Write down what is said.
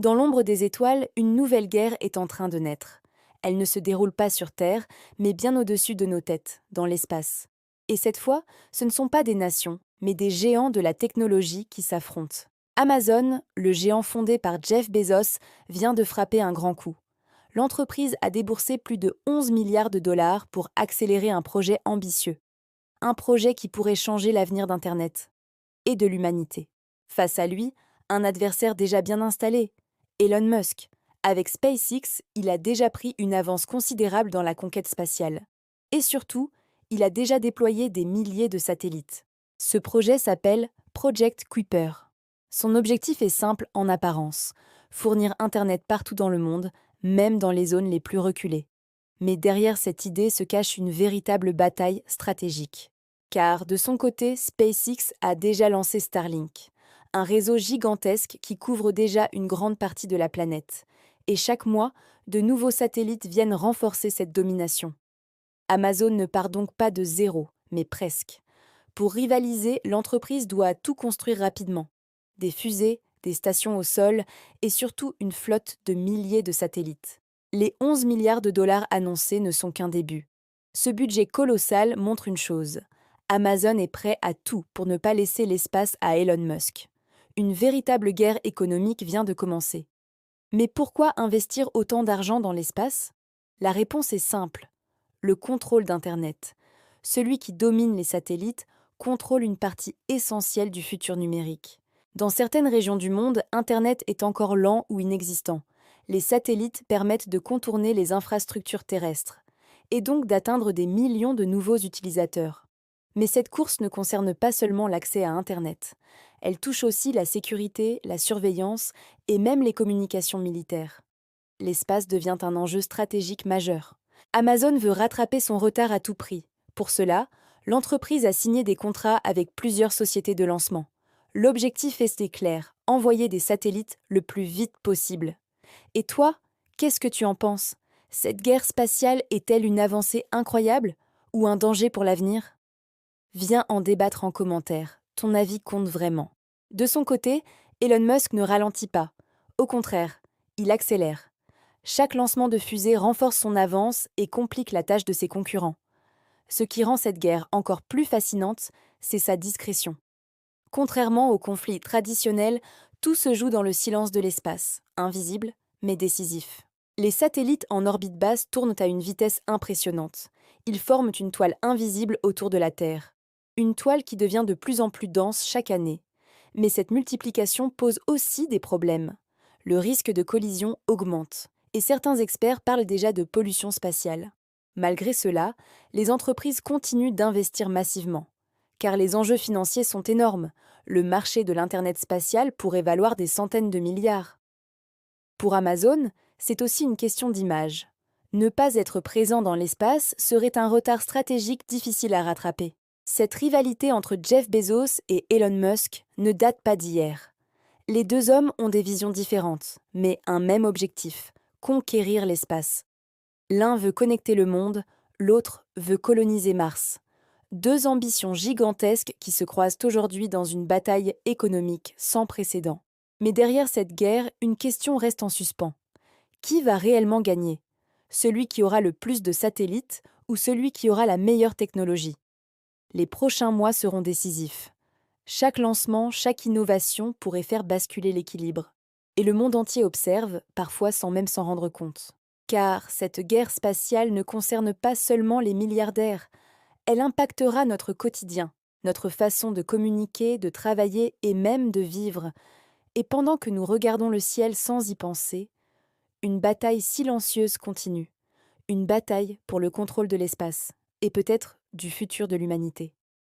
Dans l'ombre des étoiles, une nouvelle guerre est en train de naître. Elle ne se déroule pas sur Terre, mais bien au-dessus de nos têtes, dans l'espace. Et cette fois, ce ne sont pas des nations, mais des géants de la technologie qui s'affrontent. Amazon, le géant fondé par Jeff Bezos, vient de frapper un grand coup. L'entreprise a déboursé plus de 11 milliards de dollars pour accélérer un projet ambitieux. Un projet qui pourrait changer l'avenir d'Internet et de l'humanité. Face à lui, un adversaire déjà bien installé, Elon Musk. Avec SpaceX, il a déjà pris une avance considérable dans la conquête spatiale. Et surtout, il a déjà déployé des milliers de satellites. Ce projet s'appelle Project Kuiper. Son objectif est simple en apparence, fournir Internet partout dans le monde, même dans les zones les plus reculées. Mais derrière cette idée se cache une véritable bataille stratégique. Car de son côté, SpaceX a déjà lancé Starlink, un réseau gigantesque qui couvre déjà une grande partie de la planète. Et chaque mois, de nouveaux satellites viennent renforcer cette domination. Amazon ne part donc pas de zéro, mais presque. Pour rivaliser, l'entreprise doit tout construire rapidement. Des fusées, des stations au sol et surtout une flotte de milliers de satellites. Les 11 milliards de dollars annoncés ne sont qu'un début. Ce budget colossal montre une chose. Amazon est prêt à tout pour ne pas laisser l'espace à Elon Musk. Une véritable guerre économique vient de commencer. Mais pourquoi investir autant d'argent dans l'espace? La réponse est simple. Le contrôle d'Internet. Celui qui domine les satellites contrôle une partie essentielle du futur numérique. Dans certaines régions du monde, Internet est encore lent ou inexistant. Les satellites permettent de contourner les infrastructures terrestres, et donc d'atteindre des millions de nouveaux utilisateurs. Mais cette course ne concerne pas seulement l'accès à Internet. Elle touche aussi la sécurité, la surveillance et même les communications militaires. L'espace devient un enjeu stratégique majeur. Amazon veut rattraper son retard à tout prix. Pour cela, l'entreprise a signé des contrats avec plusieurs sociétés de lancement. L'objectif est clair, envoyer des satellites le plus vite possible. Et toi, qu'est-ce que tu en penses? Cette guerre spatiale est-elle une avancée incroyable ou un danger pour l'avenir? Viens en débattre en commentaire. Ton avis compte vraiment. De son côté, Elon Musk ne ralentit pas. Au contraire, il accélère. Chaque lancement de fusée renforce son avance et complique la tâche de ses concurrents. Ce qui rend cette guerre encore plus fascinante, c'est sa discrétion. Contrairement aux conflits traditionnels, tout se joue dans le silence de l'espace, invisible mais décisif. Les satellites en orbite basse tournent à une vitesse impressionnante. Ils forment une toile invisible autour de la Terre. Une toile qui devient de plus en plus dense chaque année. Mais cette multiplication pose aussi des problèmes. Le risque de collision augmente, et certains experts parlent déjà de pollution spatiale. Malgré cela, les entreprises continuent d'investir massivement. Car les enjeux financiers sont énormes. Le marché de l'Internet spatial pourrait valoir des centaines de milliards. Pour Amazon, c'est aussi une question d'image. Ne pas être présent dans l'espace serait un retard stratégique difficile à rattraper. Cette rivalité entre Jeff Bezos et Elon Musk ne date pas d'hier. Les deux hommes ont des visions différentes, mais un même objectif, conquérir l'espace. L'un veut connecter le monde, l'autre veut coloniser Mars. Deux ambitions gigantesques qui se croisent aujourd'hui dans une bataille économique sans précédent. Mais derrière cette guerre, une question reste en suspens. Qui va réellement gagner? Celui qui aura le plus de satellites ou celui qui aura la meilleure technologie? Les prochains mois seront décisifs. Chaque lancement, chaque innovation pourrait faire basculer l'équilibre. Et le monde entier observe, parfois sans même s'en rendre compte. Car cette guerre spatiale ne concerne pas seulement les milliardaires, elle impactera notre quotidien, notre façon de communiquer, de travailler et même de vivre. Et pendant que nous regardons le ciel sans y penser, une bataille silencieuse continue. Une bataille pour le contrôle de l'espace et peut-être du futur de l'humanité.